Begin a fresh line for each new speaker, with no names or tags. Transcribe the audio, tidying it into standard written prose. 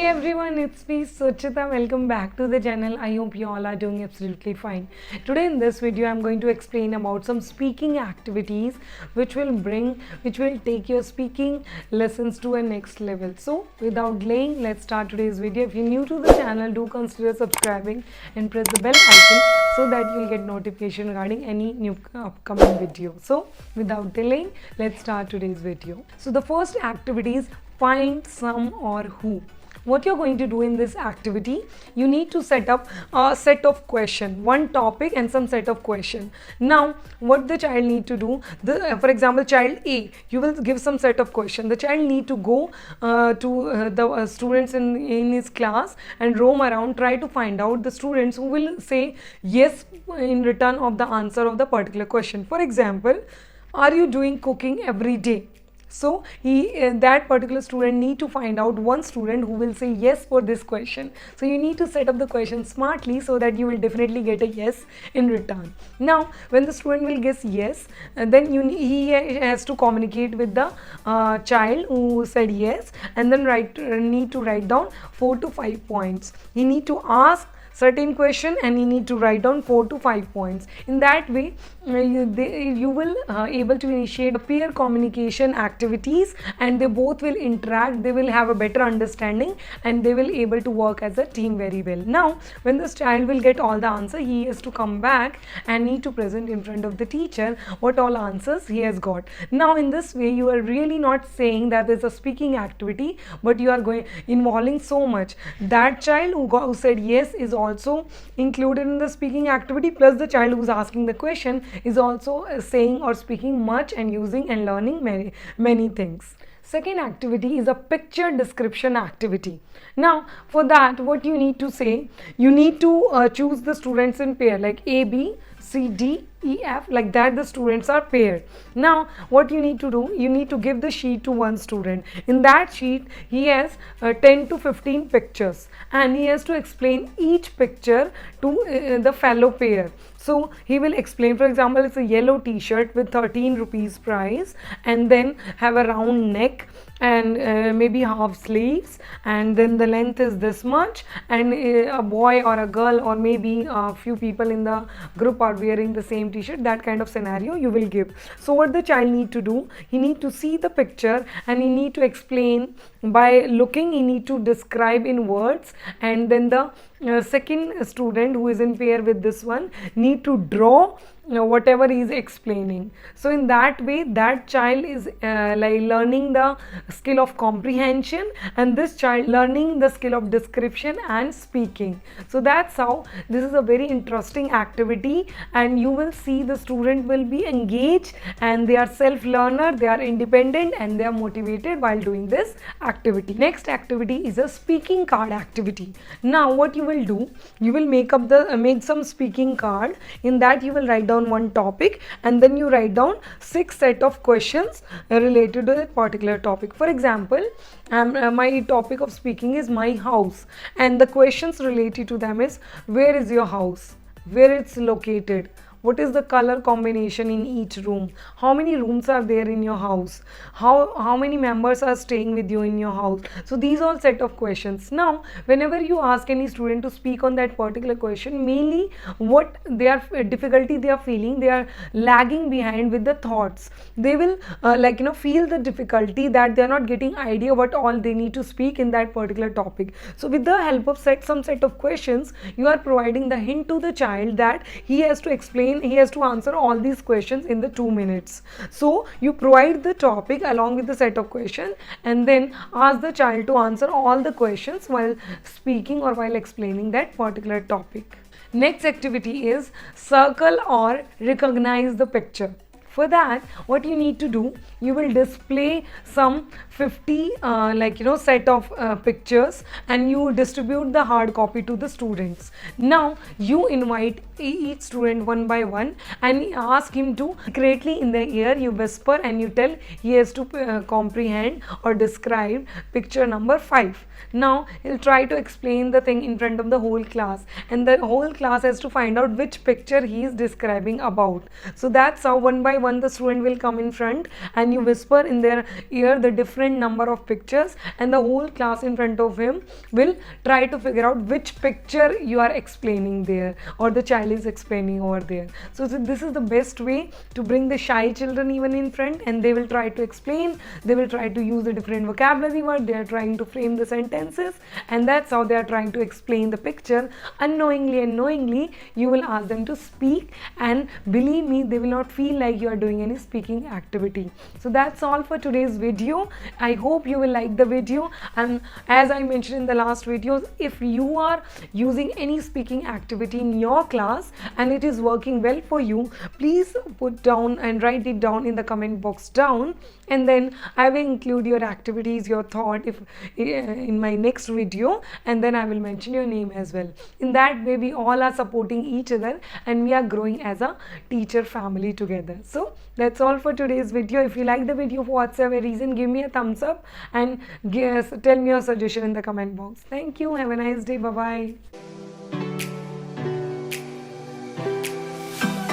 everyone, it's me Suchita. Welcome back to the channel. I hope you all are doing absolutely fine. Today in this video I'm going to explain about some speaking activities which will take your speaking lessons to a next level. So without delaying, let's start today's video. If you're new to the channel, do consider subscribing and press the bell icon so that you'll get notification regarding any new upcoming video. So without delaying, let's start today's video. So the first activity is find some or who. What you're going to do in this activity, you need to set up a set of question, one topic and some set of question. Now what the child need to do, for example child A, you will give some set of question. The child need to go to the students in his class and roam around, try to find out the students who will say yes in return of the answer of the particular question. For example, are you doing cooking every day? So that particular student need to find out one student who will say yes for this question. So you need to set up the question smartly so that you will definitely get a yes in return. Now when the student will guess yes, then he has to communicate with the child who said yes, and then need to write down 4 to 5 points. He need to ask certain question and you need to write down 4 to 5 points. In that way you will able to initiate peer communication activities, and they both will interact, they will have a better understanding, and they will able to work as a team very well. Now when this child will get all the answer, he has to come back and need to present in front of the teacher what all answers he has got. Now in this way you are really not saying that there's a speaking activity, but you are involving so much. That child who said yes is also included in the speaking activity, plus the child who's asking the question is also saying or speaking much and using and learning many things. Second activity is a picture description activity. Now for that, what you need to say, you need to choose the students in pair, like A, B, C, D, E, F, like that the students are paired. Now what you need to do, you need to give the sheet to one student. In that sheet he has 10 to 15 pictures, and he has to explain each picture to the fellow pair. So he will explain, for example, it's a yellow t-shirt with 13 rupees price, and then have a round neck and maybe half sleeves, and then the length is this much, and a boy or a girl or maybe a few people in the group are wearing the same t-shirt. That kind of scenario you will give. So what the child need to do, he need to see the picture and he need to explain by looking, he need to describe in words, and then the second student who is in pair with this one need to draw whatever he is explaining. So in that way that child is like learning the skill of comprehension, and this child learning the skill of description and speaking. So that's how this is a very interesting activity, and you will see the student will be engaged and they are self-learner, they are independent, and they are motivated while doing this activity. Next activity is a speaking card activity. Now what you will do, you will make some speaking card. In that you will write down one topic, and then you write down 6 set of questions related to that particular topic. For example, my topic of speaking is my house, and the questions related to them is, where is your house, where it's located, what is the color combination in each room, how many rooms are there in your house, how many members are staying with you in your house. So these all set of questions. Now whenever you ask any student to speak on that particular question, mainly what their difficulty they are feeling, they are lagging behind with the thoughts. They will feel the difficulty that they are not getting idea what all they need to speak in that particular topic. So with the help of some set of questions, you are providing the hint to the child that he has to explain, he has to answer all these questions in the 2 minutes. So you provide the topic along with the set of questions, and then ask the child to answer all the questions while speaking or while explaining that particular topic. Next activity is circle or recognize the picture. For that, what you need to do, you will display some 50 set of pictures, and you distribute the hard copy to the students. Now you invite each student one by one and ask him to secretly in the ear, you whisper and you tell he has to comprehend or describe picture number 5. Now he'll try to explain the thing in front of the whole class, and the whole class has to find out which picture he is describing about. So that's how one by one the student will come in front and you whisper in their ear the different number of pictures, and the whole class in front of him will try to figure out which picture you are explaining there or the child is explaining over there. So this is the best way to bring the shy children even in front, and they will try to explain, they will try to use the different vocabulary word, they are trying to frame the sentences, and that's how they are trying to explain the picture. Unknowingly and knowingly you will ask them to speak, and believe me, they will not feel like you are doing any speaking activity. So that's all for today's video. I hope you will like the video, and as I mentioned in the last videos, if you are using any speaking activity in your class and it is working well for you, please put down and write it down in the comment box down, and then I will include your activities, your thought if in my next video, and then I will mention your name as well. In that way we all are supporting each other and we are growing as a teacher family together. So that's all for today's video. If you like the video for whatsoever reason, give me a thumbs up and tell me your suggestion in the comment box. Thank you. Have a nice day. Bye bye.